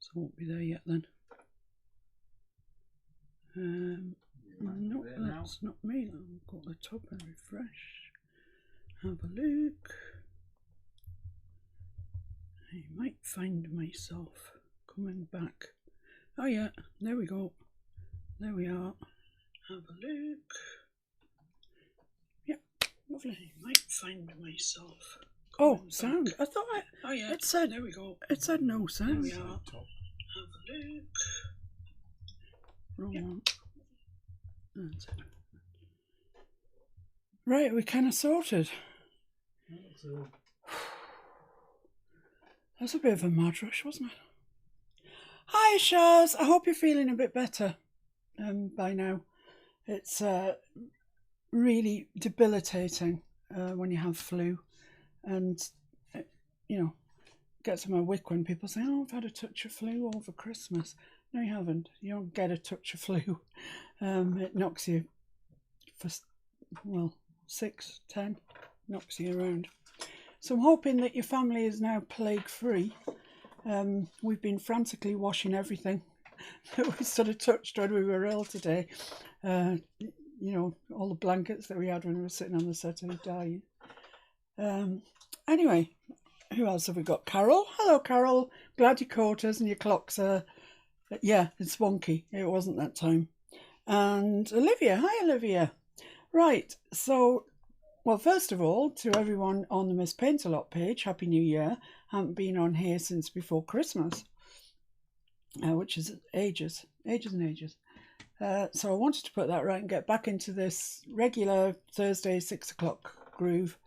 so I won't be there yet then. No, that's not me. I'll go to the top and refresh. Have a look. I might find myself coming back. Oh yeah, there we go. There we are. Have a look. Yep, lovely. I might find myself. Oh, sound. I thought oh yeah. It said. There we go. It said no sound. There we are. Have a look. Wrong one. That's it. Right, we kind of sorted. That's a bit of a mad rush, wasn't it? Hi, Shaz. I hope you're feeling a bit better by now. It's really debilitating when you have flu, and you know, gets on my wick when people say, "Oh, I've had a touch of flu over Christmas." No, you haven't. You don't get a touch of flu. It knocks you for 6, 10, knocks you around. So I'm hoping that your family is now plague-free. We've been frantically washing everything that we sort of touched when we were ill today. You know, all the blankets that we had when we were sitting on the set of dying. Anyway, who else have we got? Carol. Hello, Carol. Glad you caught us and your clocks are... Yeah, it's wonky. It wasn't that time. And Olivia. Hi, Olivia. Right, so... Well, first of all, to everyone on the Miss Paint-A-Lot page, Happy New Year. Haven't been on here since before Christmas, which is ages and ages. So I wanted to put that right and get back into this regular Thursday 6 o'clock groove.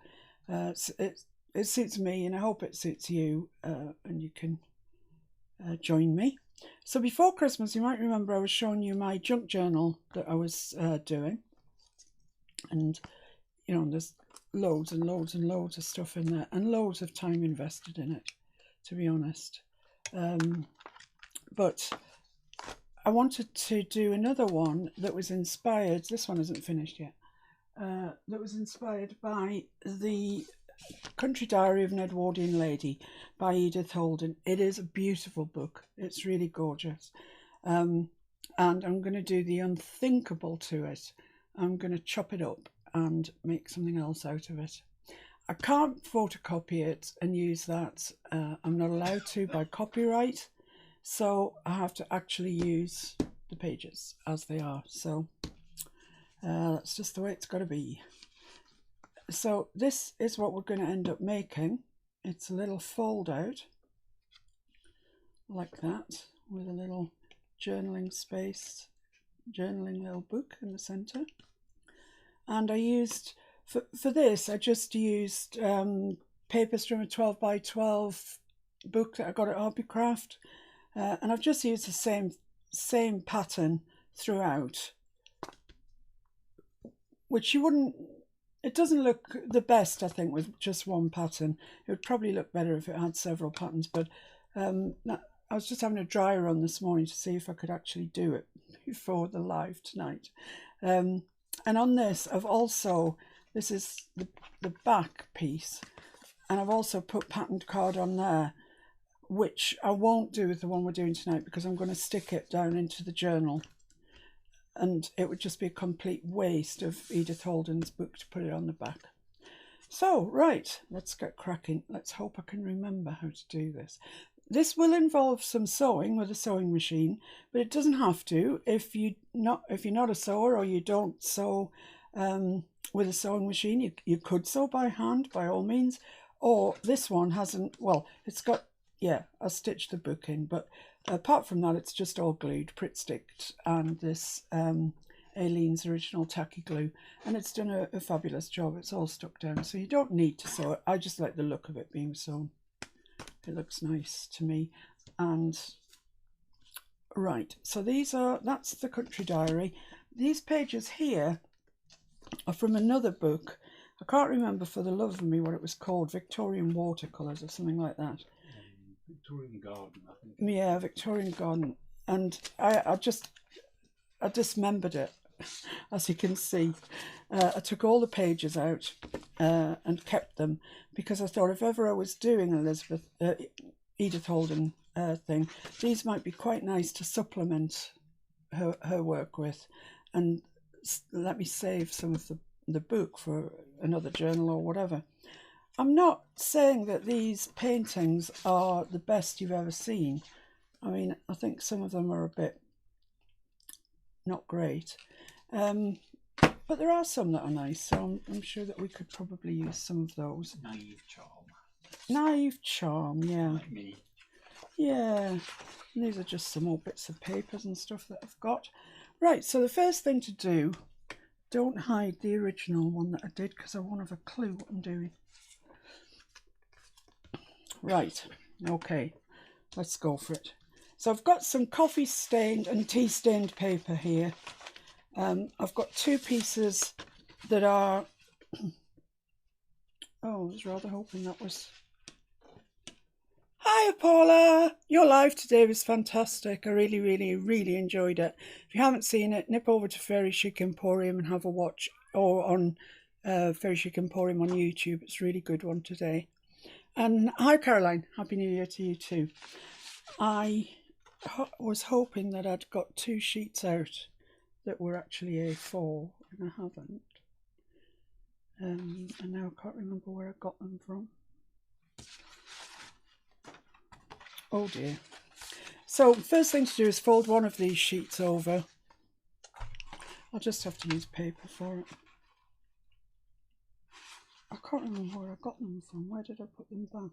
It suits me, and I hope it suits you, and you can join me. So before Christmas, you might remember I was showing you my junk journal that I was doing, and you know, there's loads and loads and loads of stuff in there, and loads of time invested in it, to be honest. But I wanted to do another one that was inspired, this one isn't finished yet, that was inspired by the Country Diary of an Edwardian Lady by Edith Holden. It is a beautiful book. It's really gorgeous. And I'm going to do the unthinkable to it. I'm going to chop it up and make something else out of it. I can't photocopy it and use that. I'm not allowed to by copyright, so I have to actually use the pages as they are. So that's just the way it's got to be. So this is what we're going to end up making. It's a little fold out like that with a little journaling space, journaling little book in the center. And I used, for this, I just used papers from a 12 by 12 book that I got at Hobbycraft. And I've just used the same pattern throughout, which you wouldn't, it doesn't look the best, I think, with just one pattern. It would probably look better if it had several patterns, but I was just having a dry run this morning to see if I could actually do it before the live tonight. And on this, I've also, this is the back piece, and I've also put patterned card on there, which I won't do with the one we're doing tonight because I'm going to stick it down into the journal, and it would just be a complete waste of Edith Holden's book to put it on the back. So, right, let's get cracking. Let's hope I can remember how to do this. This will involve some sewing with a sewing machine, but it doesn't have to. If you're not a sewer or you don't sew with a sewing machine, you could sew by hand by all means. Or this one hasn't. Well, it's got, yeah, I stitched the book in, but apart from that, it's just all glued, Pritt sticked, and this Aileen's original tacky glue, and it's done a fabulous job. It's all stuck down, so you don't need to sew it. I just like the look of it being sewn. It looks nice to me. And right, so that's the Country Diary. These pages here are from another book. I can't remember for the love of me what it was called, Victorian Watercolours or something like that. Victorian Garden, I think. Yeah, Victorian Garden. And I dismembered it, as you can see. I took all the pages out and kept them because I thought if ever I was doing Edith Holden thing. These might be quite nice to supplement her work with, and let me save some of the book for another journal or whatever. I'm not saying that these paintings are the best you've ever seen. I mean, I think some of them are a bit not great. But there are some that are nice, so I'm sure that we could probably use some of those. Naive charm. Naive charm, yeah. Like me. Yeah. And these are just some more bits of papers and stuff that I've got. Right, so the first thing to do, don't hide the original one that I did because I won't have a clue what I'm doing. Right, okay, let's go for it. So I've got some coffee stained and tea stained paper here. I've got two pieces that are, oh, I was rather hoping that was, hi Paula, your live today was fantastic. I really enjoyed it. If you haven't seen it, nip over to Fairy Chic Emporium and have a watch, or on Fairy Chic Emporium on YouTube. It's a really good one today. And hi Caroline, Happy New Year to you too. I was hoping that I'd got two sheets out that were actually A4, and I haven't. And now I can't remember where I got them from. Oh dear. So first thing to do is fold one of these sheets over. I'll just have to use paper for it. I can't remember where I got them from. Where did I put them back?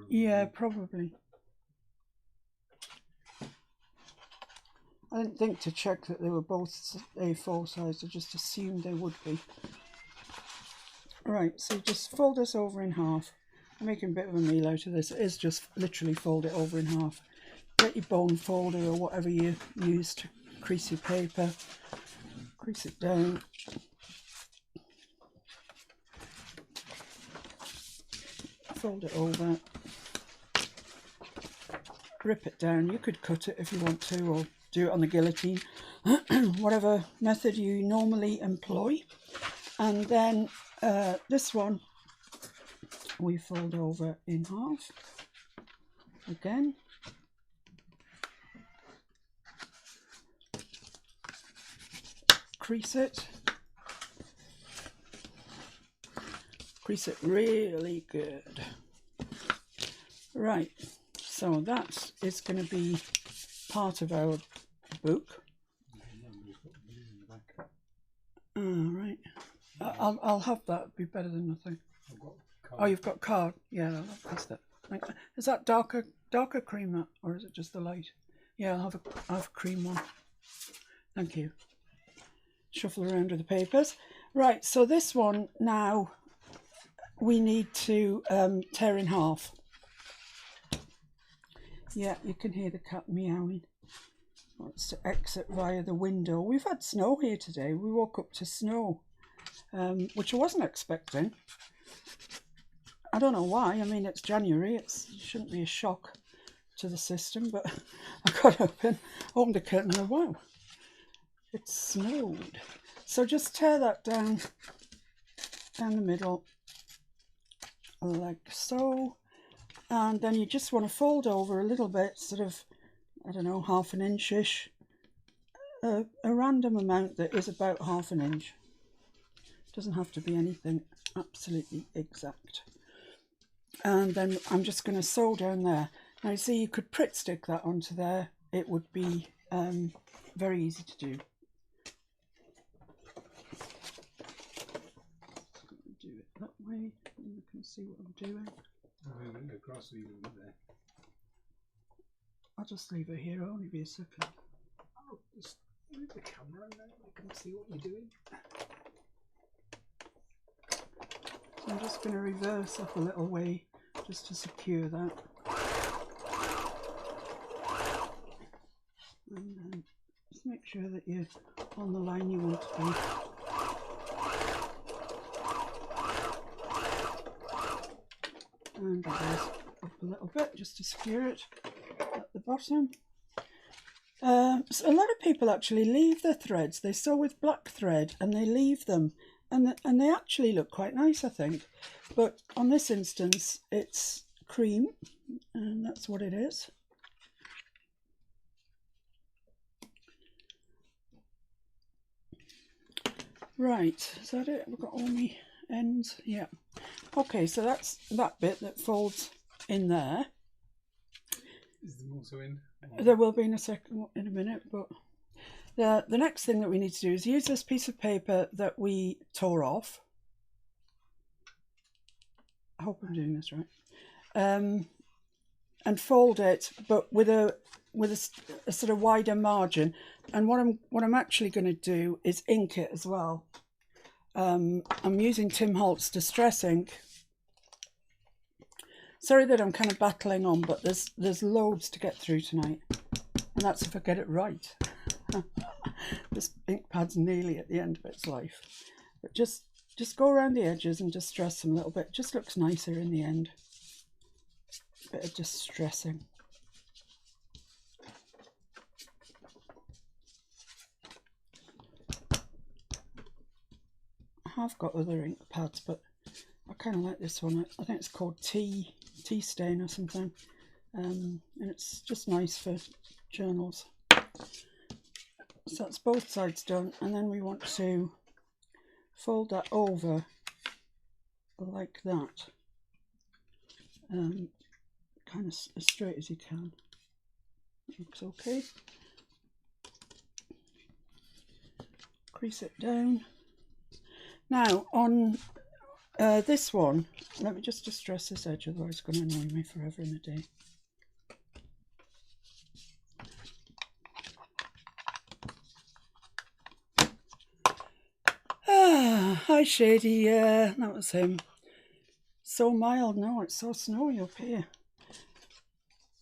Yeah, probably. I didn't think to check that they were both A4 size. I just assumed they would be. Right, so just fold this over in half. I'm making a bit of a meal out of this. It is just literally fold it over in half. Get your bone folder or whatever you use to crease your paper. Crease it down. Fold it over. Rip it down. You could cut it if you want to, or do it on the guillotine. Whatever method you normally employ. And then this one we fold over in half again. Crease it. Crease it really good. Right, so that is going to be part of our book. Right. I'll have that. It'd be better than nothing. Oh, you've got card. Yeah, that's that. Is that darker cream that, or is it just the light? Yeah, I'll have a cream one. Thank you. Shuffle around with the papers. Right, so this one now we need to tear in half. Yeah, you can hear the cat meowing. Wants to exit via the window. We've had snow here today. We woke up to snow, which I wasn't expecting. I don't know why. I mean, it's January. It shouldn't be a shock to the system, but I got up and opened the curtain and wow, it snowed. So just tear that down the middle, like so. And then you just want to fold over a little bit, sort of, I don't know, half an inch-ish. A random amount that is about half an inch. Doesn't have to be anything absolutely exact. And then I'm just going to sew down there. Now you see, you could Pritt stick that onto there. It would be very easy to do. Do it that way, and you can see what I'm doing. Across even there. I'll just leave it here. It'll only be a second. Oh, just move the camera and then we can see what you're doing. So I'm just going to reverse up a little way just to secure that. And then just make sure that you're on the line you want to be. And reverse up a little bit just to secure it at the bottom. So a lot of people actually leave their threads. They sew with black thread and they leave them, and they actually look quite nice, I think. But on this instance, it's cream, and that's what it is. Right, is that it? We've got all my ends. Yeah. Okay, so that's that bit that folds in there. Is there also in? There will be in a minute, but the next thing that we need to do is use this piece of paper that we tore off. I hope I'm doing this right. And fold it, but with a sort of wider margin. And what I'm actually going to do is ink it as well. I'm using Tim Holtz Distress ink. Sorry that I'm kind of battling on, but there's loads to get through tonight, and that's if I get it right. This ink pad's nearly at the end of its life, but just go around the edges and distress them a little bit. It just looks nicer in the end. A bit of distressing. I have got other ink pads, but I kind of like this one. I think it's called tea stain or something, and it's just nice for journals. So that's both sides done, and then we want to fold that over like that, kind of as straight as you can. That looks okay. Crease it down. Now on this one, let me just distress this edge, otherwise it's going to annoy me forever in a day. Ah, hi Shady, that was him. So mild, no, it's so snowy up here.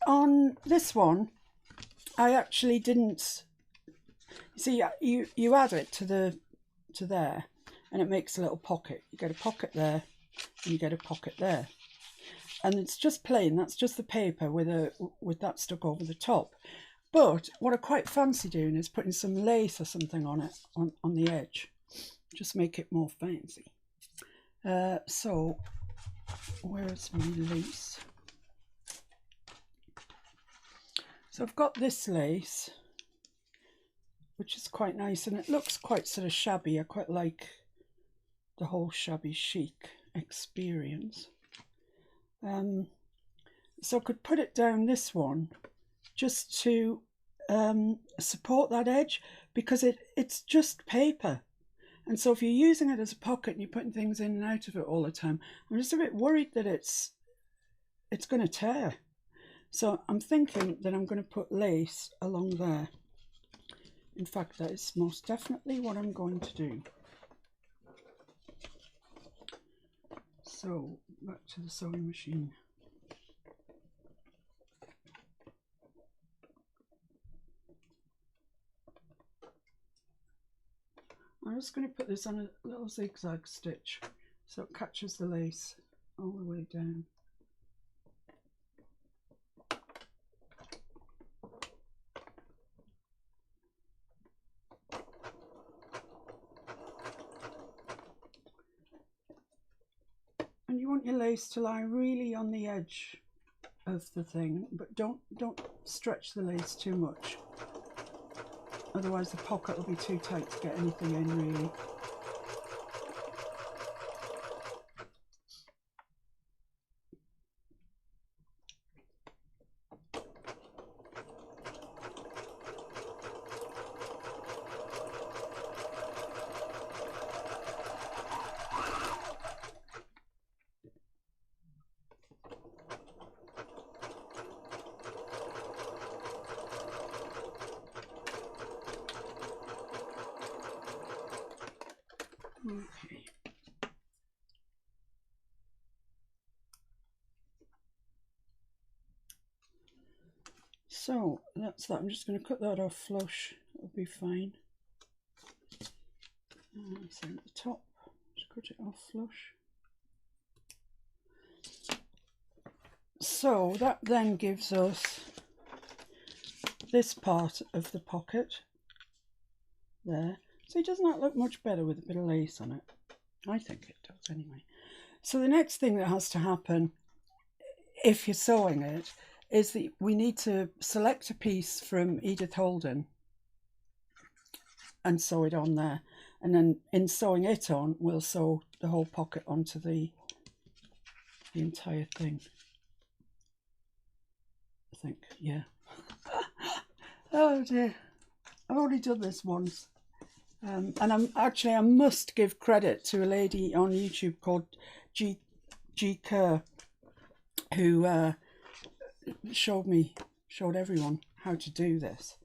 On this one, I actually didn't, see, you add it to there, and it makes a little pocket. You get a pocket there, and you get a pocket there. And it's just plain, that's just the paper with that stuck over the top. But what I quite fancy doing is putting some lace or something on it, on the edge. Just make it more fancy. So, where's my lace? So I've got this lace, which is quite nice, and it looks quite sort of shabby. I quite like the whole shabby chic experience. So I could put it down this one just to support that edge, because it's just paper. And so if you're using it as a pocket and you're putting things in and out of it all the time, I'm just a bit worried that it's going to tear. So I'm thinking that I'm going to put lace along there. In fact, that is most definitely what I'm going to do. So back to the sewing machine. I'm just going to put this on a little zigzag stitch so it catches the lace all the way down. And you want your lace to lie really on the edge of the thing, but don't stretch the lace too much. Otherwise the pocket will be too tight to get anything in really. Okay. So that's that. I'm just going to cut that off flush. It'll be fine. So at the top, just cut it off flush. So that then gives us this part of the pocket there. See, doesn't that look much better with a bit of lace on it? I think it does anyway. So the next thing that has to happen if you're sewing it, is that we need to select a piece from Edith Holden and sew it on there. And then in sewing it on, we'll sew the whole pocket onto the entire thing. I think, yeah. Oh dear, I've only done this once. And I must give credit to a lady on YouTube called G Kerr, who showed everyone how to do this.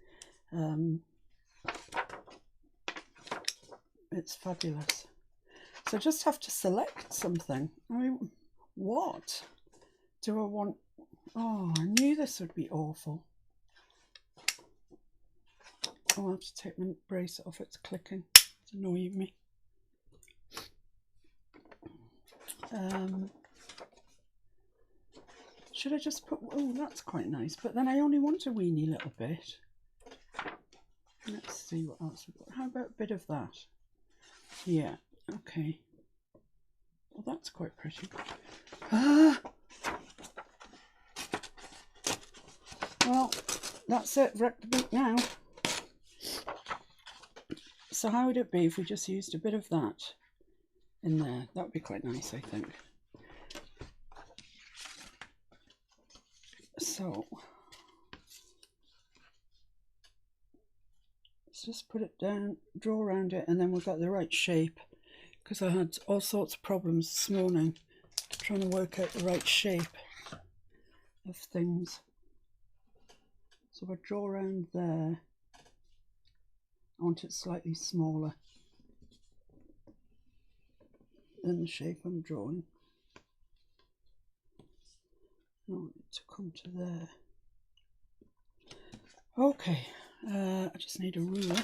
It's fabulous. So I just have to select something. I mean, what do I want? Oh, I knew this would be awful. Oh, I'll have to take my bracelet off. It's clicking. It's annoying me. Should I just put... Oh, that's quite nice. But then I only want a weeny little bit. Let's see what else we've got. How about a bit of that? Yeah, okay. Well, that's quite pretty. Ah! Well, that's it. Wreck the book now. So how would it be if we just used a bit of that in there? That would be quite nice, I think. So let's just put it down, draw around it, and then we've got the right shape, because I had all sorts of problems this morning trying to work out the right shape of things. So if I draw around there, I want it slightly smaller than the shape I'm drawing. I want it to come to there. Okay, I just need a ruler.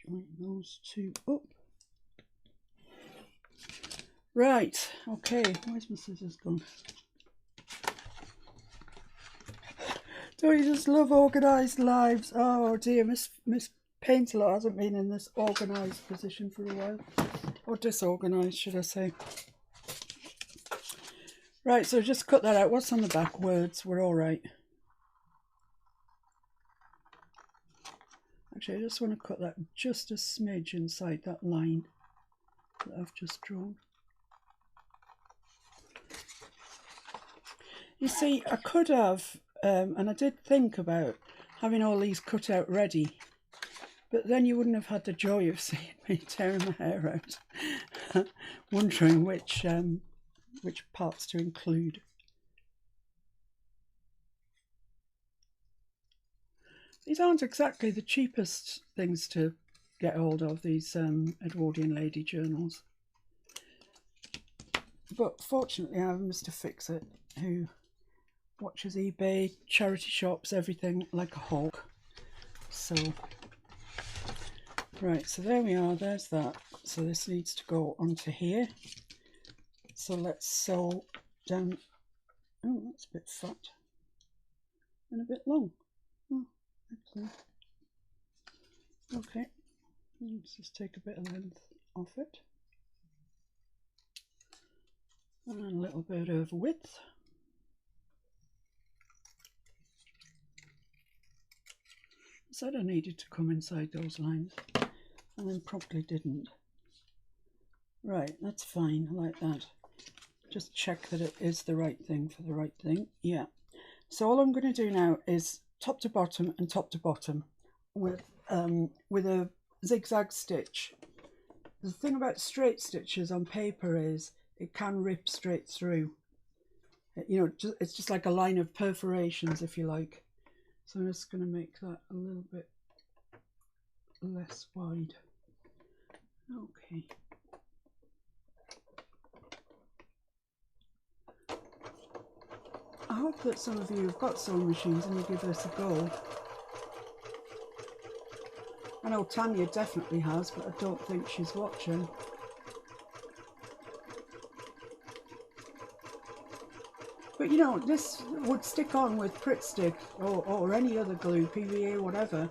Join those two up. Right, okay, where's my scissors gone? Don't you just love organised lives? Oh dear, Miss Painter hasn't been in this organised position for a while. Or disorganised, should I say. Right, so just cut that out. What's on the back? Words. We're all right. Actually, I just want to cut that just a smidge inside that line that I've just drawn. You see, I could have, and I did think about having all these cut out ready, but then you wouldn't have had the joy of seeing me tearing my hair out, wondering which parts to include. These aren't exactly the cheapest things to get hold of, these Edwardian lady journals. But fortunately I have Mr. Fix-It, who watches eBay, charity shops, everything like a hawk. So, right, so there we are, there's that. So this needs to go onto here. So let's sew down. Oh, that's a bit fat and a bit long. Oh, excellent. Okay, let's just take a bit of length off it. And a little bit of width. Said I needed to come inside those lines and then promptly didn't. Right, that's fine, I like that. Just check that it is the right thing for the right thing. Yeah. So all I'm going to do now is top to bottom and top to bottom with a zigzag stitch. The thing about straight stitches on paper is it can rip straight through. You know, it's just like a line of perforations, if you like. So I'm just going to make that a little bit less wide. Okay. I hope that some of you have got sewing machines and you give this a go. I know Tanya definitely has, but I don't think she's watching. But you know, this would stick on with Pritt Stick or any other glue, PVA, whatever,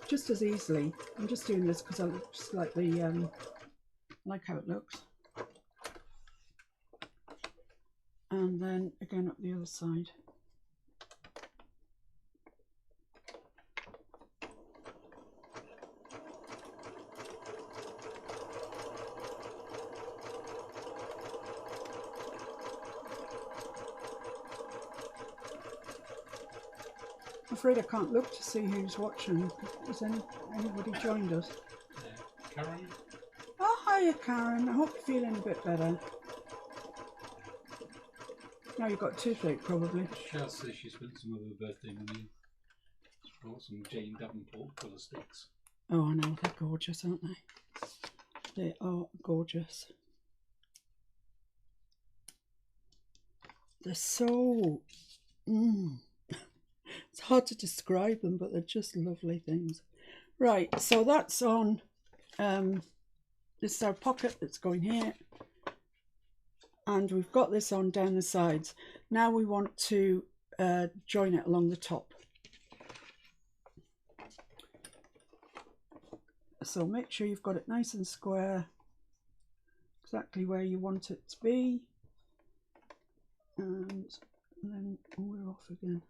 just as easily. I'm just doing this because I just like the like how it looks. and then again up the other side. I'm afraid I can't look to see who's watching. Has anybody joined us? Karen? Oh, hiya Karen. I hope you're feeling a bit better. Now you've got toothache probably. Cheryl says she spent some of her birthday money. She bought some Jane Davenport colour sticks. Oh, I know. They're gorgeous, aren't they? They are gorgeous. They're so... It's hard to describe them, but they're just lovely things. Right, so that's on... this is our pocket that's going here. And we've got this on down the sides. Now we want to join it along the top. So make sure you've got it nice and square, exactly where you want it to be. And then we're off again.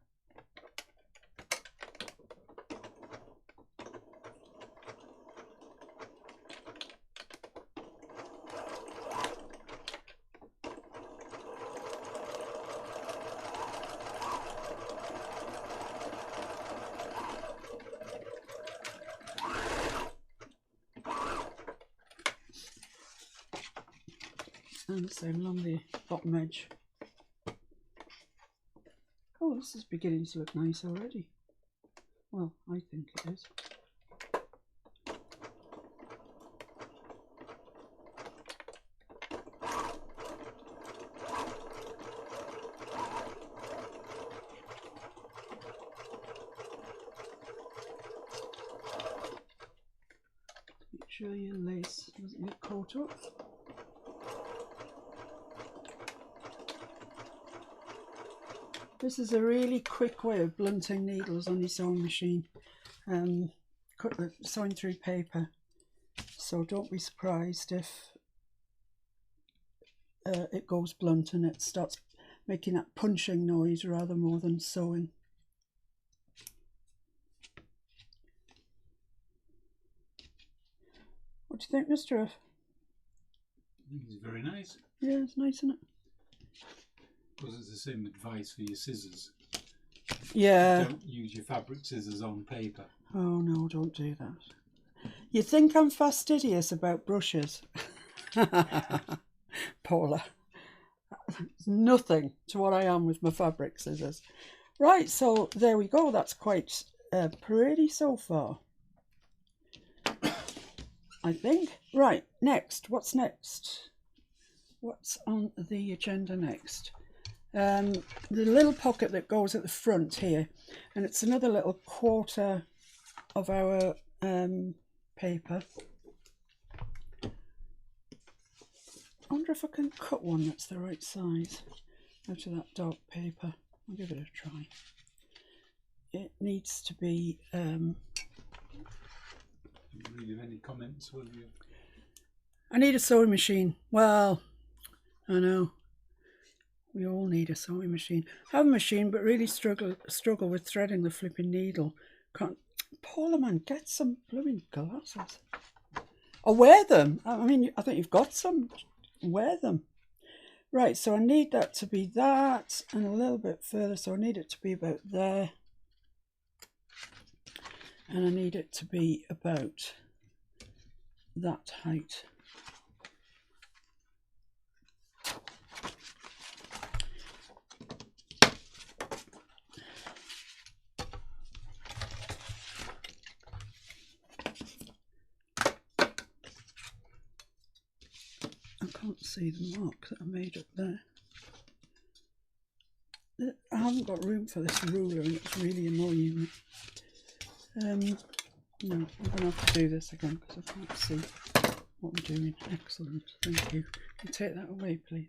And the same along the bottom edge. Oh, this is beginning to look nice already. Well, I think it is. Make sure your lace doesn't get caught up. This is a really quick way of blunting needles on your sewing machine, sewing through paper. So don't be surprised if it goes blunt and it starts making that punching noise rather more than sewing. What do you think, Mr. F? I think it's very nice. Yeah, it's nice, isn't it? Because it's the same advice for your scissors. Yeah. Don't use your fabric scissors on paper. Oh no, don't do that. You think I'm fastidious about brushes? Paula. It's nothing to what I am with my fabric scissors. Right, so there we go. That's quite pretty so far, I think. Right, next. What's next? What's on the agenda next? The little pocket that goes at the front here, and it's another little quarter of our paper. I wonder if I can cut one that's the right size out of that dark paper. I'll give it a try. It needs to be Really have any comments, will you? I need a sewing machine. Well, I know we all need a sewing machine. I have a machine, but really struggle with threading the flipping needle. Can't. Paula, man, get some blooming glasses. Or wear them. I mean, I think you've got some. Wear them. Right, so I need that to be that and a little bit further. So I need it to be about there. And I need it to be about that height. I can't see the mark that I made up there. I haven't got room for this ruler and it's really annoying me. No, I'm going to have to do this again because I can't see what I'm doing. Excellent, thank you. Can you take that away, please?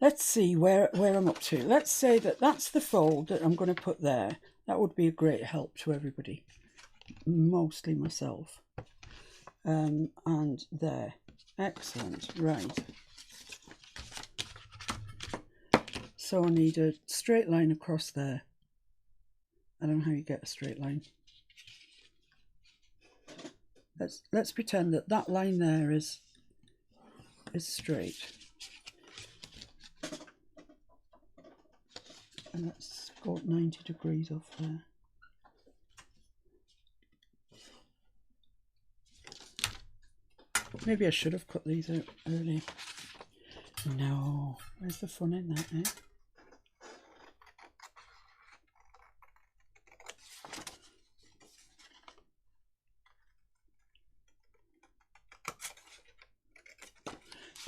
Let's see where I'm up to. Let's say that that's the fold that I'm going to put there. That would be a great help to everybody, mostly myself. And there. Excellent. Right. So I need a straight line across there. I don't know how you get a straight line. Let's pretend that that line there is straight. And let's go 90 degrees off there. Maybe I should have cut these out earlier. No, where's the fun in that, eh?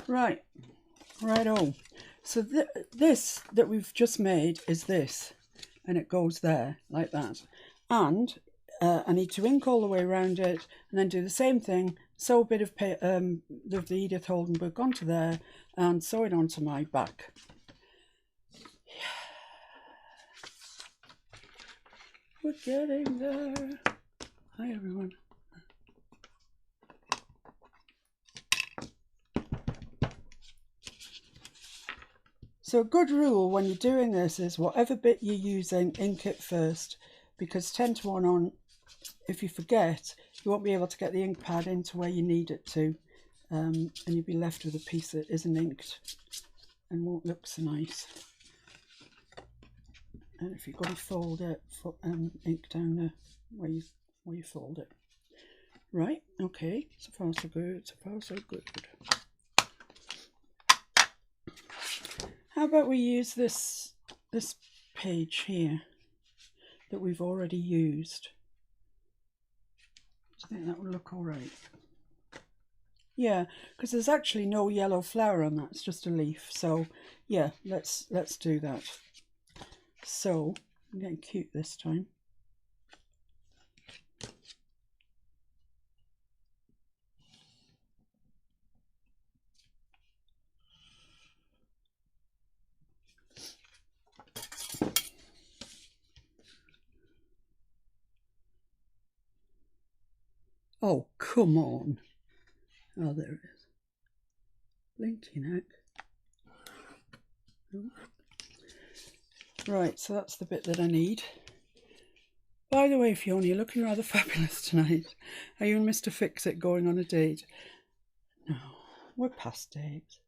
Right, righto. So this that we've just made is this, and it goes there like that. And I need to ink all the way around it, and then do the same thing. Sew a bit of the Edith Holden book onto there, and sew it onto my back. We're getting there. Hi everyone. So a good rule when you're doing this is whatever bit you're using, ink it first, because 10 to 1 on, if you forget, you won't be able to get the ink pad into where you need it to, and you'll be left with a piece that isn't inked and won't look so nice. And if you've got to fold it, ink down the where you fold it. Right, okay, so far so good, so far so good. How about we use this page here that we've already used? Do you think that would look all right? Yeah, because there's actually no yellow flower on that, it's just a leaf. So yeah, let's do that. So I'm getting cute this time. Oh, come on. Oh, there it is. Blinking heck. Oh. Right, so that's the bit that I need. By the way, Fiona, you're looking rather fabulous tonight. Are you and Mr. Fix-It going on a date? No, we're past dates.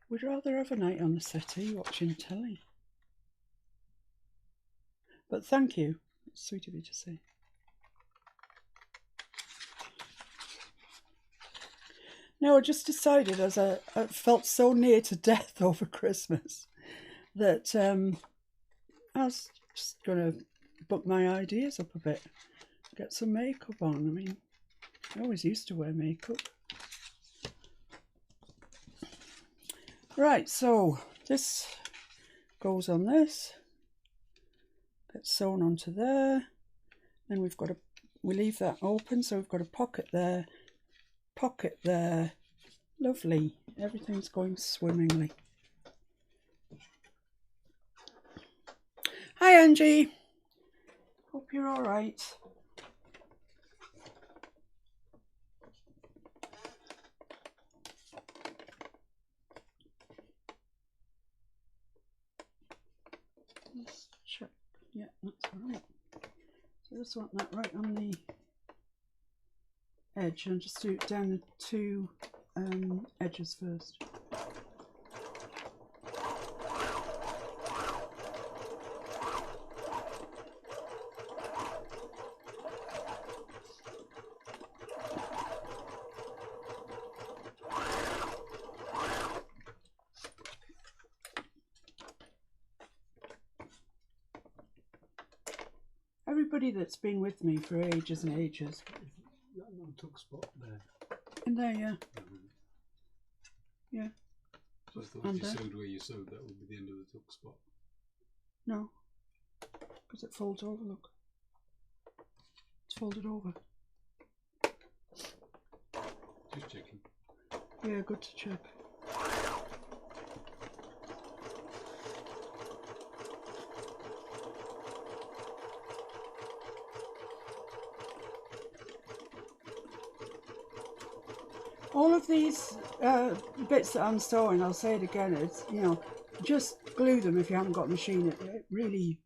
We'd rather have a night on the settee watching telly. But thank you. It's sweet of you to say. No, I just decided, as I felt so near to death over Christmas, that I was just going to book my ideas up a bit, get some makeup on. I mean, I always used to wear makeup. Right, so this goes on this, gets sewn onto there, then we leave that open, so we've got a pocket there, lovely, everything's going swimmingly. Hi Angie, hope you're all right. Let's check, yeah, that's all right. So just want that right on the edge, and just do it down the two edges first. Everybody that's been with me for ages and ages. That little tuck spot there. In there, yeah. Yeah. So I thought if you sewed where you sewed, that would be the end of the tuck spot. No, because it folds over, look. It's folded over. Just checking. Yeah, good to check. all of these bits that I'm sewing, I'll say it again, it's, you know, just glue them if you haven't got a machine. It really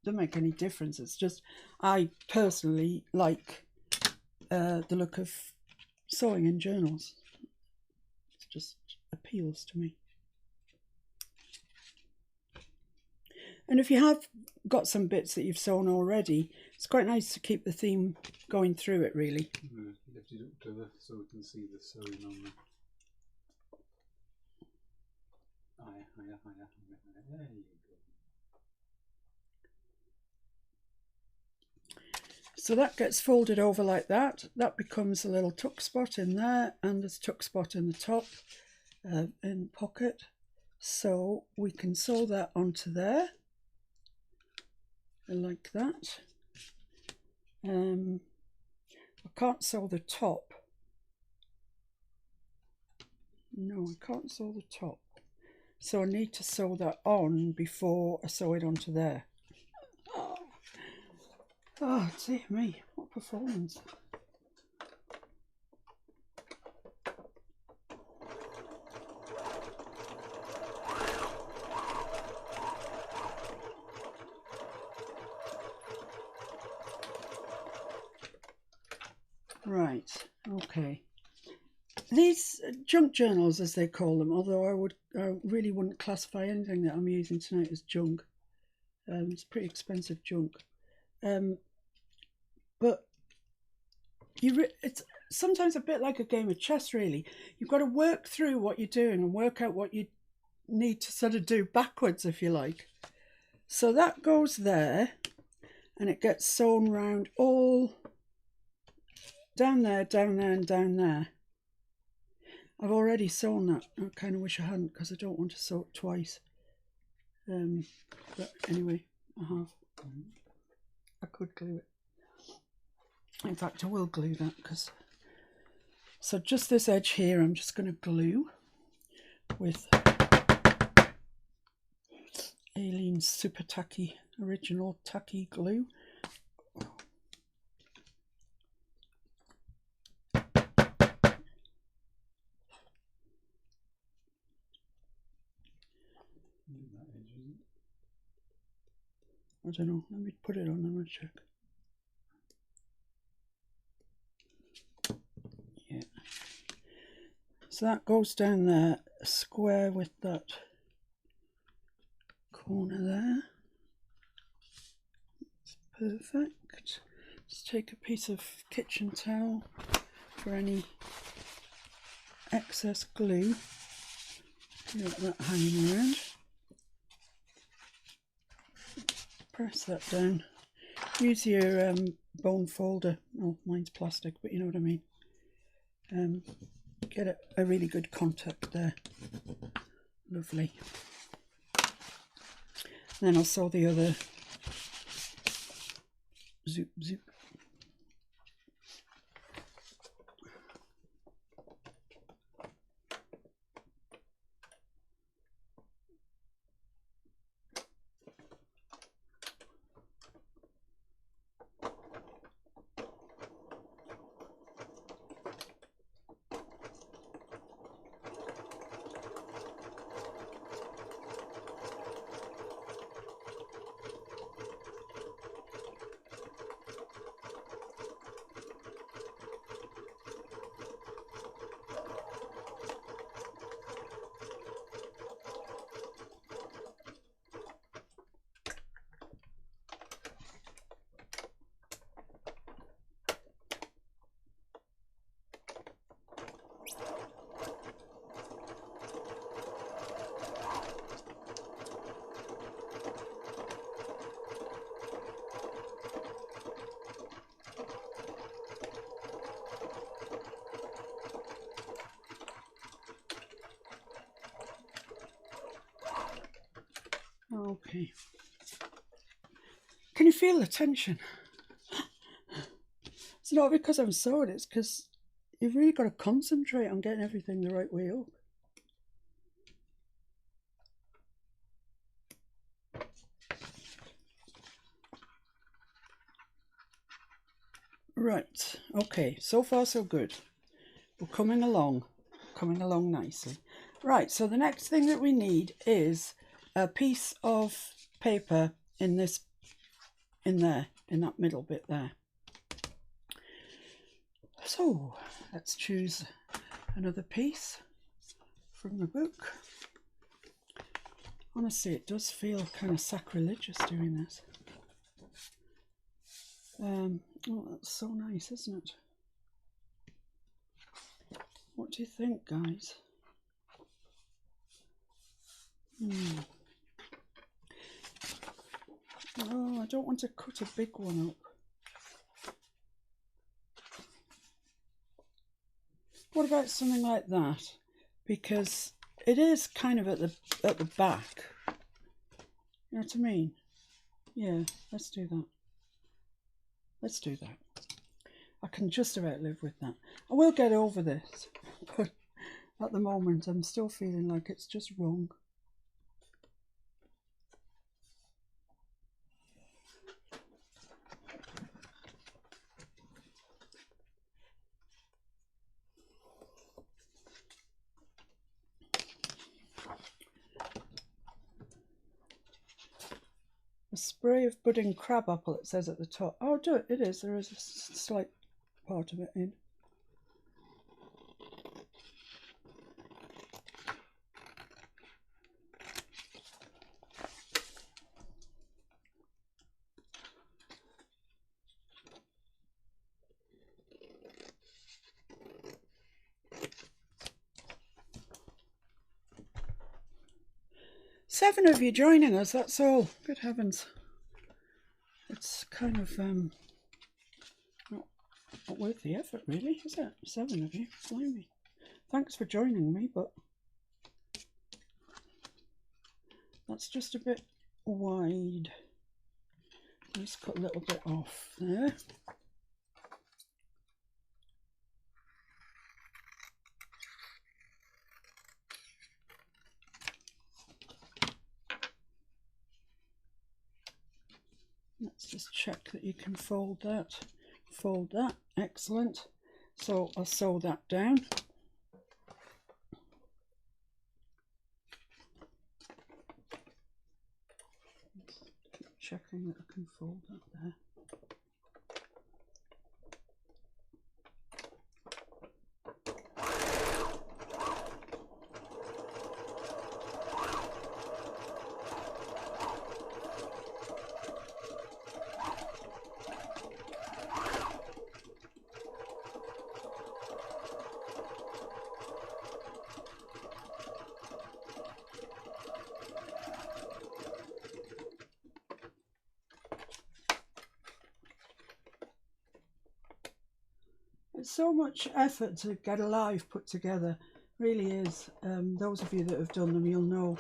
doesn't make any difference. It's just, I personally like the look of sewing in journals. It just appeals to me. And if you have got some bits that you've sewn already, it's quite nice to keep the theme going through it, really. Lift it up to the, so we can see the sewing on the... Higher. There you go. So that gets folded over like that. That becomes a little tuck spot in there, and there's a tuck spot in the top, in the pocket. So we can sew that onto there. Like that. I can't sew the top. No, I can't sew the top. So I need to sew that on before I sew it onto there. Oh, dear me, what performance. Right, okay. These junk journals, as they call them, although I really wouldn't classify anything that I'm using tonight as junk. It's pretty expensive junk. But it's sometimes a bit like a game of chess, really. You've got to work through what you're doing and work out what you need to sort of do backwards, if you like. So that goes there, and it gets sewn round all down there, down there, and down there. I've already sewn that. I kind of wish I hadn't, because I don't want to sew it twice. But anyway, I have. I could glue it. In fact, I will glue that, because... So just this edge here, I'm just going to glue with Aleene's Super Tacky, Original Tacky Glue. I don't know, let me put it on and I'll check. Yeah. So that goes down there, square with that corner there. It's perfect. Just take a piece of kitchen towel for any excess glue. Let that hanging around. Press that down. Use your bone folder. Oh, mine's plastic, but you know what I mean. Get a really good contact there. Lovely. Then I'll sew the other. Zoop, zoop. Okay. Can you feel the tension? It's not because I'm sewing, it's because you've really got to concentrate on getting everything the right way up. Right, okay, so far so good. We're coming along nicely. Right, so the next thing that we need is a piece of paper in that middle bit there. So let's choose another piece from the book. Honestly, it does feel kind of sacrilegious doing this. Oh, that's so nice, isn't it? What do you think, guys? Oh, I don't want to cut a big one up. What about something like that? Because it is kind of at the back. You know what I mean? Yeah, let's do that. Let's do that. I can just about live with that. I will get over this, but at the moment I'm still feeling like it's just wrong. A spray of budding crabapple, it says at the top. Oh, do it. It is. There is a slight part of it in. Seven of you joining us, that's all. Good heavens. It's kind of not worth the effort, really, is it? 7 of you, blimey. Thanks for joining me, but that's just a bit wide. Let's cut a little bit off there. Let's just check that you can fold that. Fold that, excellent. So I'll sew that down. Checking that I can fold that there. It's so much effort to get a live put together, really is. Those of you that have done them, you'll know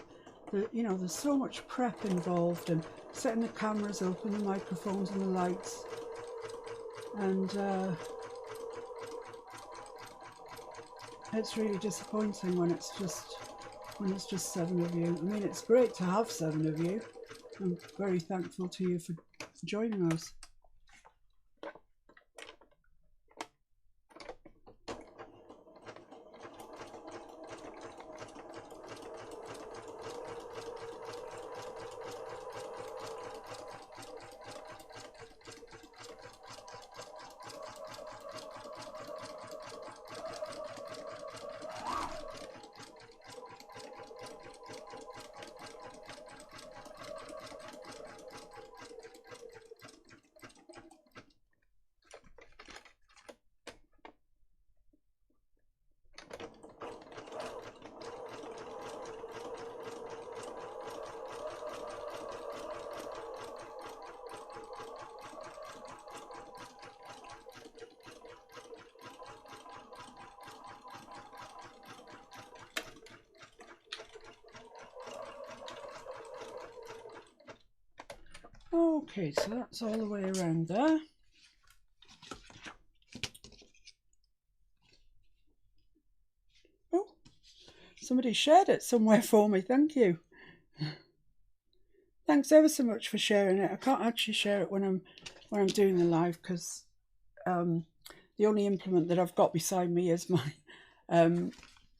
that, you know, there's so much prep involved, and setting the cameras up and the microphones and the lights, and it's really disappointing when it's just 7 of you. I mean, it's great to have 7 of you. I'm very thankful to you for joining us. Okay, so that's all the way around there. Oh, somebody shared it somewhere for me, thank you. Thanks ever so much for sharing it. I can't actually share it when I'm doing the live because the only implement that I've got beside me is my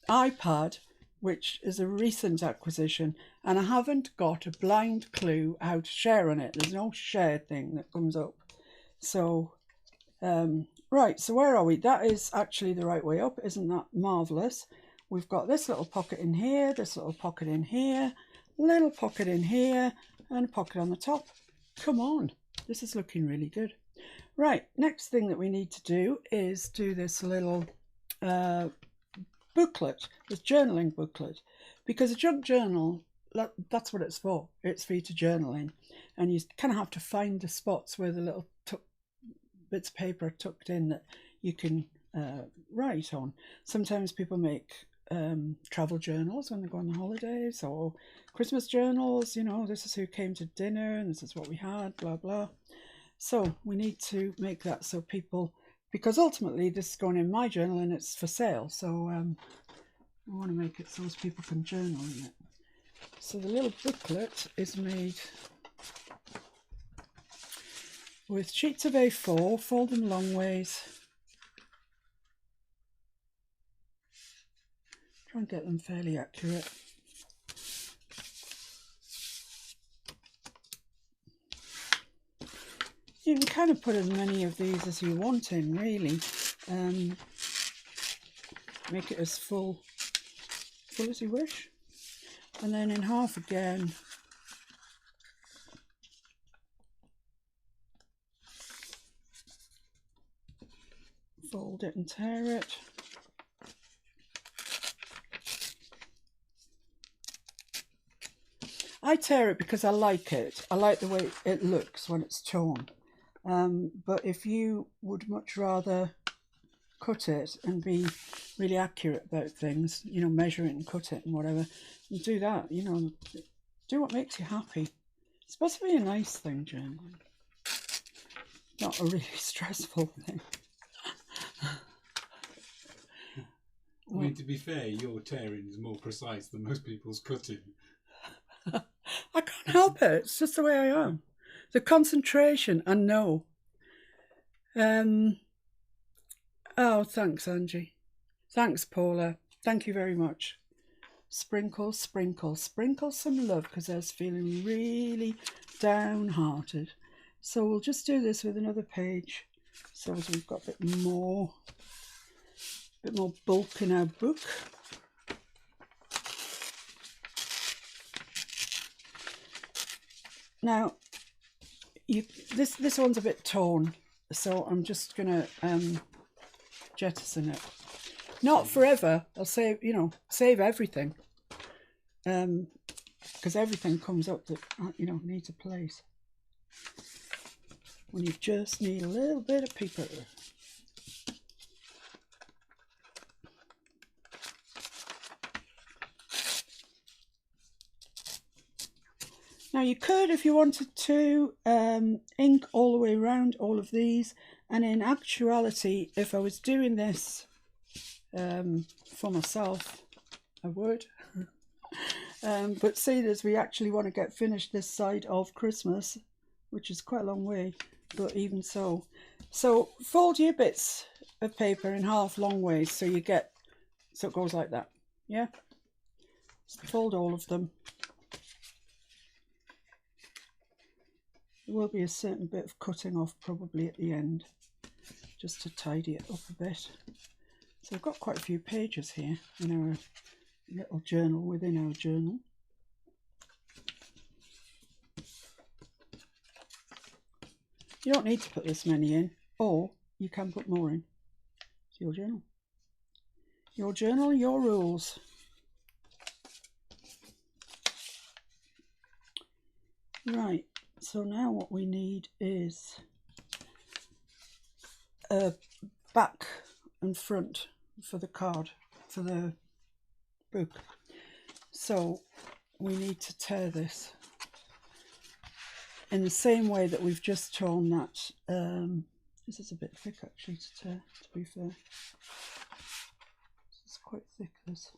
iPad, which is a recent acquisition, and I haven't got a blind clue how to share on it. There's no share thing that comes up. So, right, so where are we? That is actually the right way up. Isn't that marvellous? We've got this little pocket in here, this little pocket in here, little pocket in here, and a pocket on the top. Come on, this is looking really good. Right, next thing that we need to do is do this little booklet, this journaling booklet, because a junk journal, that's what it's for. It's for you to journal in, and you kind of have to find the spots where the little bits of paper are tucked in that you can write on. Sometimes people make travel journals when they go on the holidays, or Christmas journals, you know, this is who came to dinner and this is what we had, blah blah. So we need to make that so people, because ultimately this is going in my journal and it's for sale, so we want to make it so as people can journal in it. So the little booklet is made with sheets of A4, fold them long ways, try and get them fairly accurate. You can kind of put as many of these as you want in, really. Make it as full as you wish. And then in half again. Fold it and tear it. I tear it because I like it. I like the way it looks when it's torn. But if you would much rather cut it and be really accurate about things, you know, measure it and cut it and whatever, and do that, you know, do what makes you happy. It's supposed to be a nice thing, journaling, not a really stressful thing. I mean, to be fair, your tearing is more precise than most people's cutting. I can't help it. It's just the way I am. The concentration, I know. Oh, thanks, Angie. Thanks, Paula. Thank you very much. Sprinkle, sprinkle, sprinkle some love, because I was feeling really downhearted. So we'll just do this with another page, so as we've got a bit more bulk in our book. Now, this one's a bit torn, so I'm just gonna jettison it. Not forever. I'll save, you know, save everything, because everything comes up that, you know, needs a place. When you just need a little bit of paper. Now you could, if you wanted to, ink all the way around all of these, and in actuality, if I was doing this for myself, I would. But seeing as we actually want to get finished this side of Christmas, which is quite a long way, but even so. So fold your bits of paper in half long ways, so you get, so it goes like that, yeah? So fold all of them. There will be a certain bit of cutting off probably at the end, just to tidy it up a bit. So I've got quite a few pages here in our little journal within our journal. You don't need to put this many in, or you can put more in. It's your journal. Your journal, your rules. Right. So now what we need is a back and front for the card, for the book. So we need to tear this in the same way that we've just torn that. This is a bit thick actually to tear, to be fair. This is quite thick, this.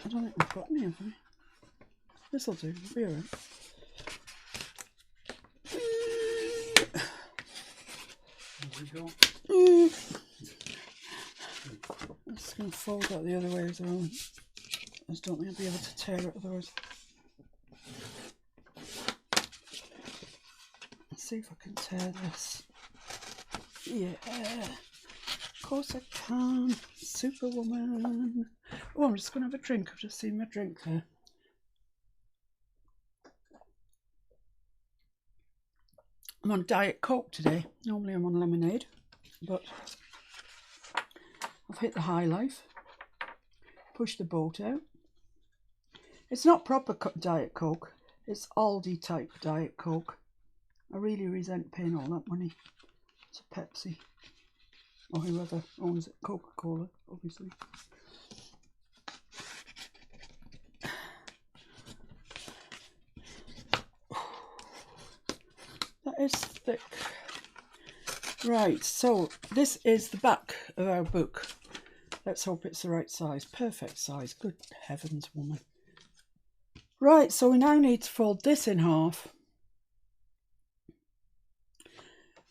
I don't think we've got any of them. This'll do, it'll be alright. you go. I'm just going to fold that the other way as well. I just don't think I'll be able to tear it otherwise. Let's see if I can tear this. Yeah, of course I can. Superwoman. Oh, I'm just going to have a drink. I've just seen my drink there. I'm on Diet Coke today. Normally I'm on lemonade, but I've hit the high life. Push the boat out. It's not proper Diet Coke. It's Aldi type Diet Coke. I really resent paying all that money to Pepsi or whoever owns it. Coca-Cola, obviously. That is thick. Right, so this is the back of our book. Let's hope it's the right size. Perfect size. Good heavens, woman. Right, so we now need to fold this in half.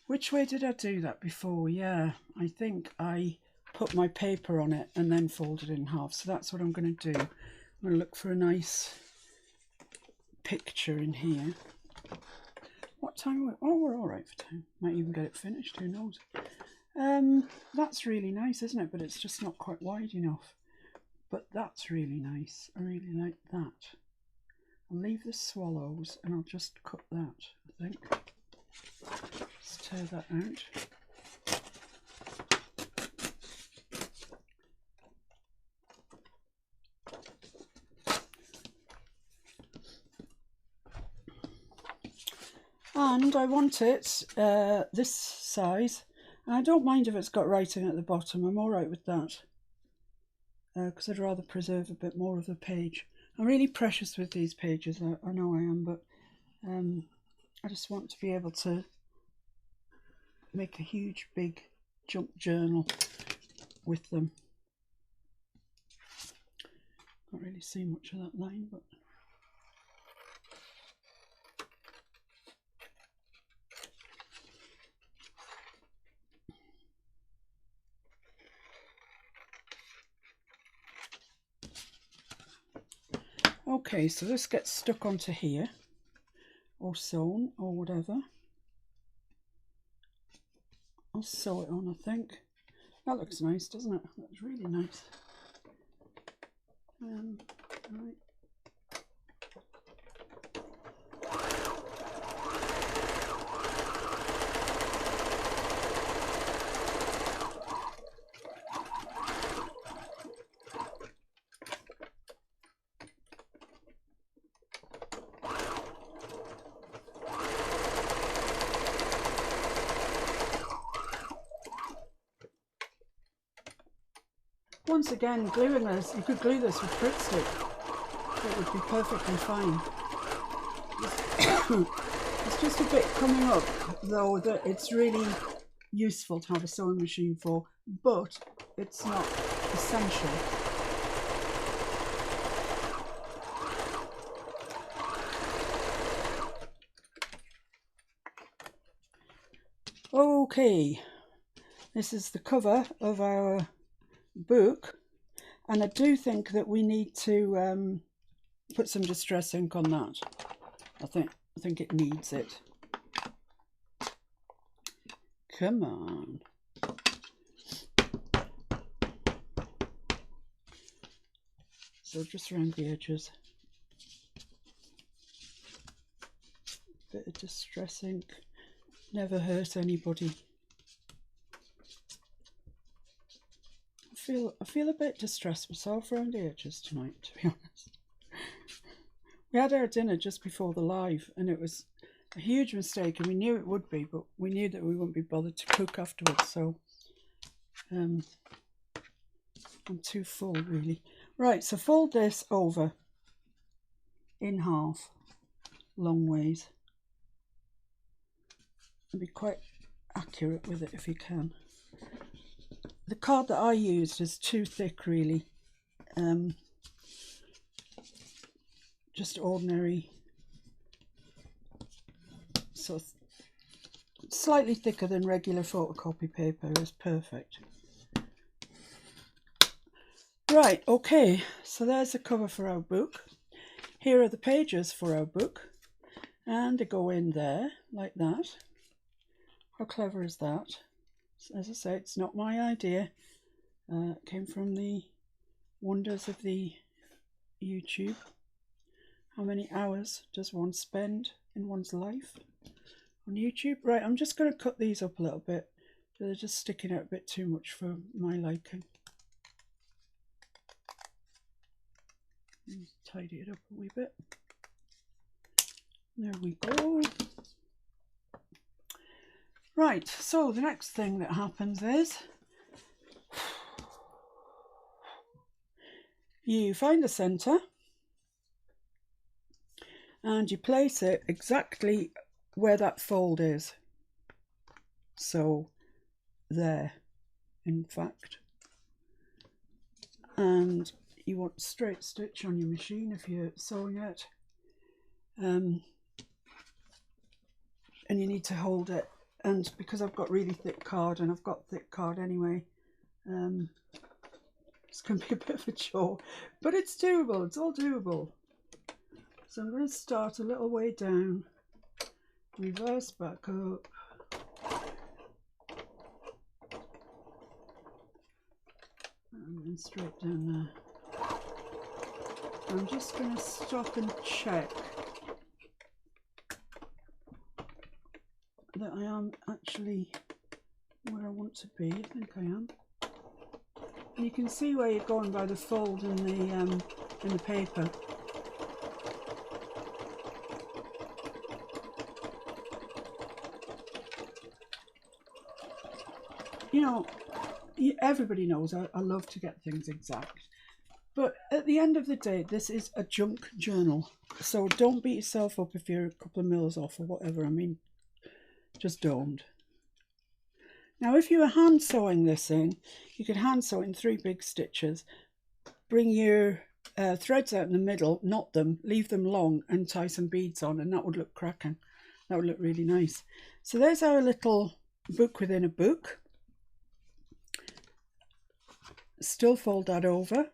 Which way did I do that before? Yeah, I think I put my paper on it and then folded it in half. So that's what I'm going to do. I'm going to look for a nice picture in here. What time are we? Oh, we're all right for time. Might even get it finished, who knows. That's really nice, isn't it? But it's just not quite wide enough. But that's really nice. I really like that. I'll leave the swallows and I'll just cut that, I think. Let's tear that out. And I want it this size. And I don't mind if it's got writing at the bottom. I'm all right with that. Because I'd rather preserve a bit more of the page. I'm really precious with these pages. I know I am, but I just want to be able to make a huge, big junk journal with them. Can't really see much of that line, but okay, so this gets stuck onto here, or sewn, or whatever. I'll sew it on, I think. That looks nice, doesn't it? That's really nice. Right. Once again, gluing this, you could glue this with Grit Stick. It would be perfectly fine. It's just a bit coming up, though, that it's really useful to have a sewing machine for, but it's not essential. Okay, this is the cover of our book, and I do think that we need to put some distress ink on that. I think it needs it. Come on. So just around the edges. Bit of distress ink. Never hurt anybody. I feel a bit distressed myself around the edges tonight, to be honest. We had our dinner just before the live, and it was a huge mistake, and we knew it would be, but we knew that we wouldn't be bothered to cook afterwards, so I'm too full, really. Right, so fold this over in half, long ways, and be quite accurate with it if you can. The card that I used is too thick, really. Just ordinary sort of slightly thicker than regular photocopy paper is perfect. Right, okay, so there's the cover for our book. Here are the pages for our book, and they go in there like that. How clever is that? As I say, it's not my idea. It came from the wonders of the YouTube. How many hours does one spend in one's life on YouTube? Right, I'm just going to cut these up a little bit. They're just sticking out a bit too much for my liking. Let's tidy it up a wee bit. There we go. Right, so the next thing that happens is you find the centre and you place it exactly where that fold is. So there, in fact. And you want straight stitch on your machine if you're sewing it. And you need to hold it. And because I've got really thick card, and I've got thick card anyway, it's going to be a bit of a chore. But it's doable, it's all doable. So I'm going to start a little way down, reverse back up, and then straight down there. I'm just going to stop and check that I am actually where I want to be. I think I am. And you can see where you're going by the fold in the paper. You know, everybody knows I love to get things exact. But at the end of the day, this is a junk journal. So don't beat yourself up if you're a couple of mils off or whatever. I mean, just don't. Now, if you were hand sewing this in, you could hand sew in 3 big stitches. Bring your threads out in the middle, knot them, leave them long, and tie some beads on, and that would look cracking. That would look really nice. So there's our little book within a book. Still fold that over.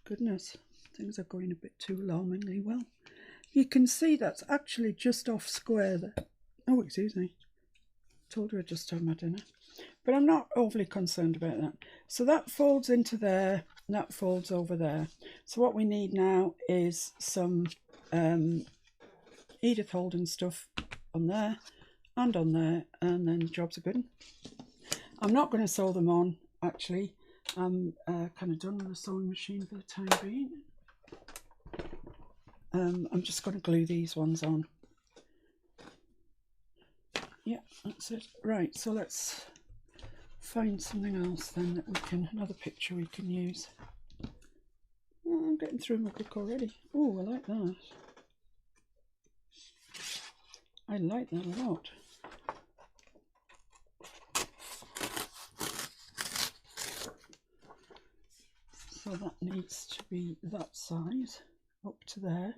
Goodness, things are going a bit too alarmingly well. You can see that's actually just off square there. Oh, excuse me. Told her I just had my dinner. But I'm not overly concerned about that. So that folds into there, that folds over there. So what we need now is some Edith Holden stuff on there, and then the jobs are good. I'm not going to sew them on, actually. I'm kind of done with the sewing machine for the time being. I'm just going to glue these ones on. Yeah, that's it. Right, so let's find something else then that we can, another picture we can use. Oh, I'm getting through my book already. Oh, I like that. I like that a lot. So that needs to be that size, up to there.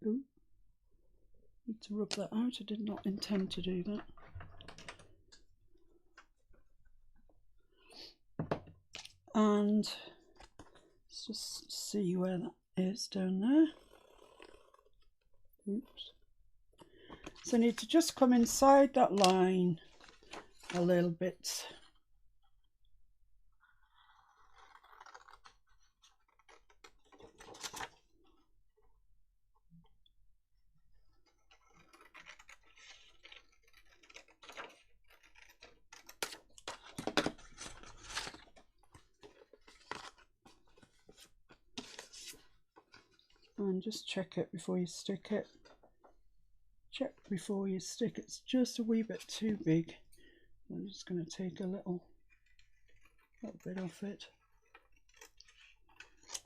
Ooh. Need to rub that out. I did not intend to do that. And let's just see where that is down there. Oops. So I need to just come inside that line a little bit. And just check it before you stick it. Check before you stick. It's just a wee bit too big. I'm just going to take a little bit off it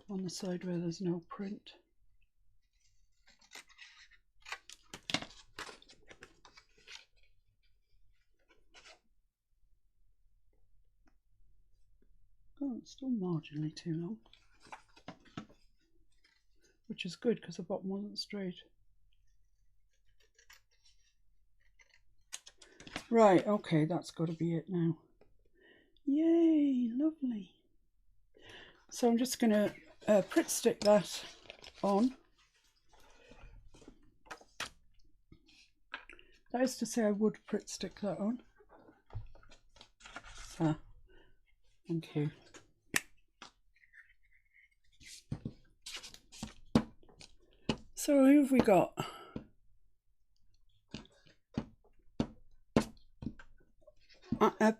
on the side where there's no print. Oh, it's still marginally too long. which is good because the bottom wasn't straight. Right, okay, that's got to be it now. Yay, lovely. So I'm just going to Pritt stick that on. That is to say, I would Pritt stick that on. Ah, thank you. So who have we got?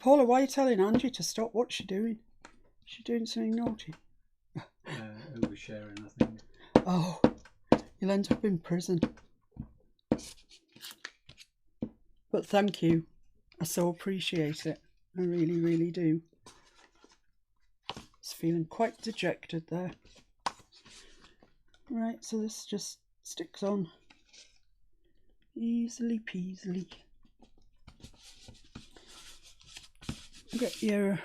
Paula, why are you telling Angie to stop? What's she doing? Is she doing something naughty? Oversharing, I think. Oh, you'll end up in prison. But thank you. I so appreciate it. I really, really do. I was feeling quite dejected there. Right, so this just sticks on easily peasily. Get your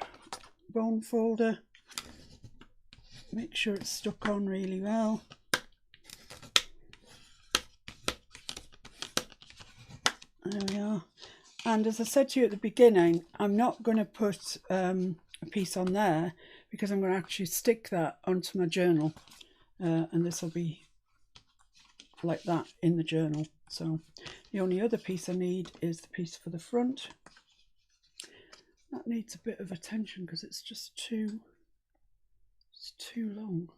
bone folder, make sure it's stuck on really well. There we are. And as I said to you at the beginning, I'm not going to put a piece on there because I'm going to actually stick that onto my journal, and this will be like that in the journal. So the only other piece I need is the piece for the front. That needs a bit of attention because it's just too long.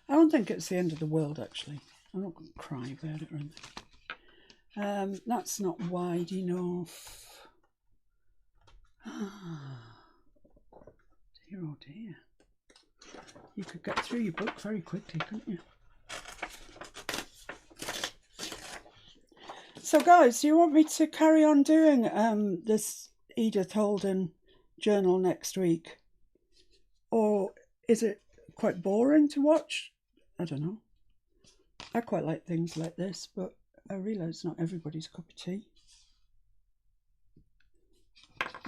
I don't think it's the end of the world, actually. I'm not going to cry about it or anything. That's not wide enough. Dear, oh dear. You could get through your book very quickly, couldn't you? So guys, do you want me to carry on doing this Edith Holden journal next week? Or is it quite boring to watch? I don't know. I quite like things like this, but I realise not everybody's cup of tea.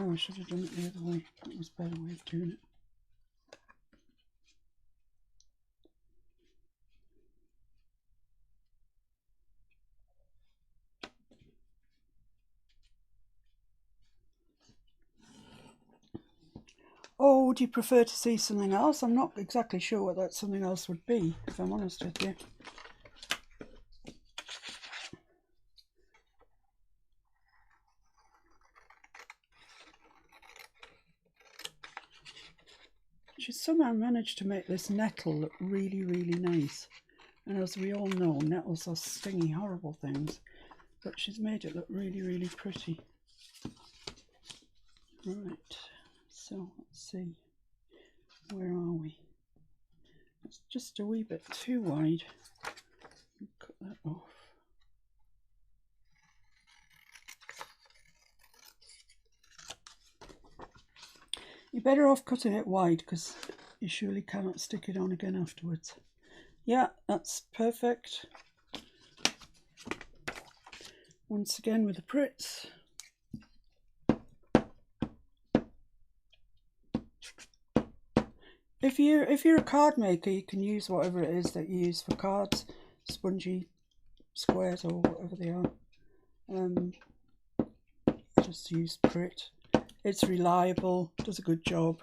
Oh, I should have done it the other way. That was a better way of doing it. Or would you prefer to see something else? I'm not exactly sure what that something else would be, if I'm honest with you. She's somehow managed to make this nettle look really, really nice. And as we all know, nettles are stingy, horrible things. But she's made it look really, really pretty. Right, so let's see. Where are we? It's just a wee bit too wide. Cut that off. You're better off cutting it wide because you surely cannot stick it on again afterwards. Yeah, that's perfect. Once again with the Pritts. If you're a card maker, you can use whatever it is that you use for cards, spongy squares or whatever they are. Just use Pritt. It's reliable, does a good job.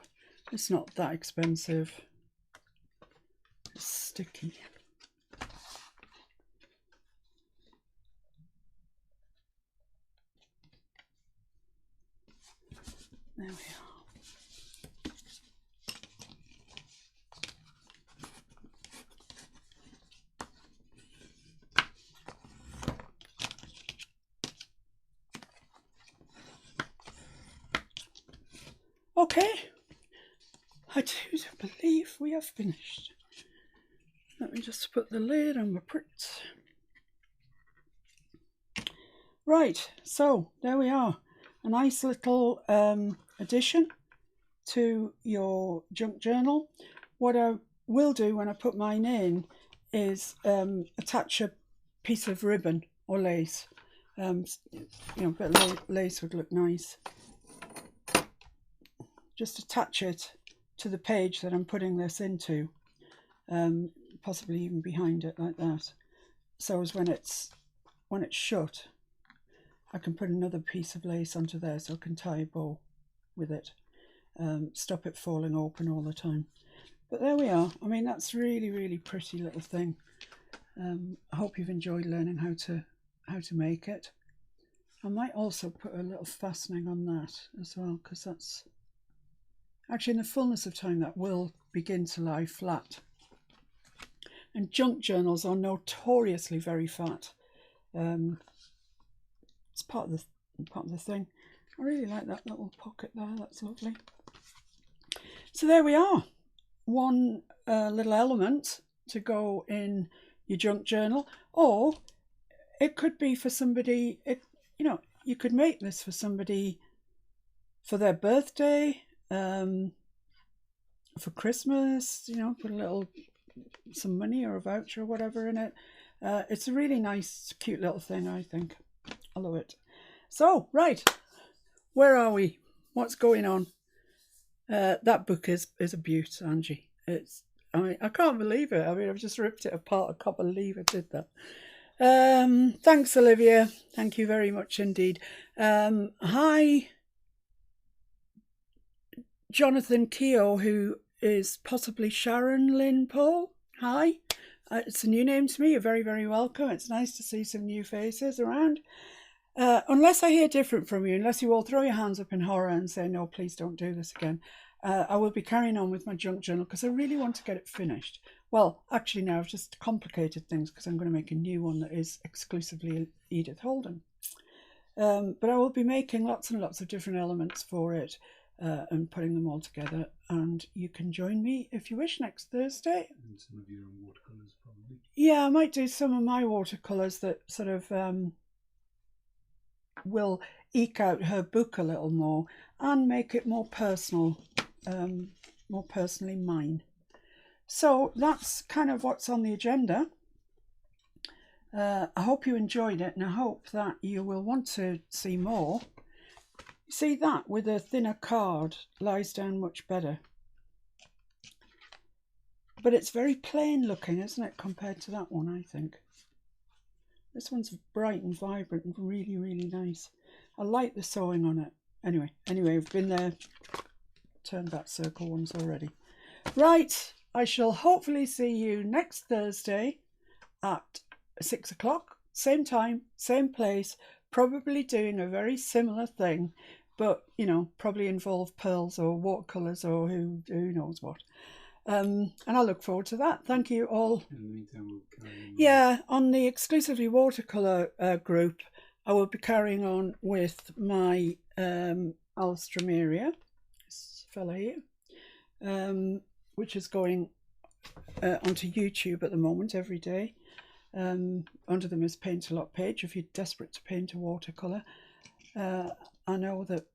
It's not that expensive. It's sticky. There we are. Okay, I do believe we have finished. Let me just put the lid on my Pritt. Right, so there we are. A nice little addition to your junk journal. What I will do when I put mine in is attach a piece of ribbon or lace. You know, a bit of lace would look nice. Just attach it to the page that I'm putting this into, possibly even behind it like that. So as when it's shut, I can put another piece of lace onto there so I can tie a bow with it, stop it falling open all the time. But there we are. I mean, that's really, really pretty little thing. I hope you've enjoyed learning how to make it. I might also put a little fastening on that as well, because that's actually, in the fullness of time, that will begin to lie flat. And junk journals are notoriously very fat. It's part of the thing. I really like that little pocket there. That's lovely. So there we are. One little element to go in your junk journal, or it could be for somebody. You could make this for somebody for their birthday, for Christmas. Put a little some money or a voucher or whatever in it. It's a really nice, cute little thing, I think. I love it. So, right, where are we? What's going on? That book is a beaut, Angie. I can't believe it. I mean, I've just ripped it apart. I can't believe I did that. Thanks, Olivia. Thank you very much indeed. Hi, Jonathan Keogh, who is possibly Sharon Lynn Paul. Hi. It's a new name to me. You're very, very welcome. It's nice to see some new faces around. Unless I hear different from you, unless you all throw your hands up in horror and say, no, please don't do this again, I will be carrying on with my junk journal because I really want to get it finished. Well, actually now I've just complicated things because I'm going to make a new one that is exclusively Edith Holden. But I will be making lots and lots of different elements for it and putting them all together. And you can join me if you wish next Thursday. And some of your own watercolours, probably. Yeah, I might do some of my watercolours that sort of will eke out her book a little more and make it more personal, more personally mine. So that's kind of what's on the agenda. I hope you enjoyed it, and I hope that you will want to see more. See, that with a thinner card lies down much better. But it's very plain looking, isn't it, compared to that one, I think. This one's bright and vibrant and really, really nice. I like the sewing on it. Anyway, we've been there, turned that circle once already. Right, I shall hopefully see you next Thursday at 6 o'clock, same time, same place, probably doing a very similar thing, but, probably involve pearls or watercolours or who knows what. And I look forward to that. Thank you all. In the meantime, we'll carry on. Yeah, on the exclusively watercolour group, I will be carrying on with my Alstroemeria, this fella here, which is going onto YouTube at the moment every day. Under the Miss Paint a Lot page, if you're desperate to paint a watercolour. I know that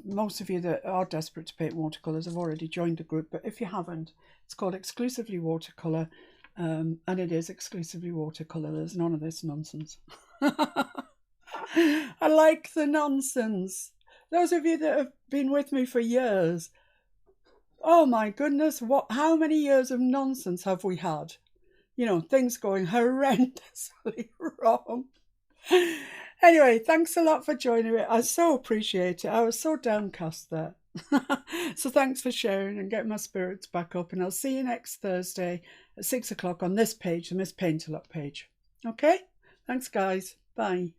most of you that are desperate to paint watercolours have already joined the group, but if you haven't, it's called Exclusively Watercolour, and it is exclusively watercolour. There's none of this nonsense. I like the nonsense. Those of you that have been with me for years, oh my goodness, how many years of nonsense have we had? Things going horrendously wrong. Anyway, thanks a lot for joining me. I so appreciate it. I was so downcast there. So thanks for sharing and getting my spirits back up. And I'll see you next Thursday at 6 o'clock on this page, the Miss Paint a Lot page. Okay? Thanks, guys. Bye.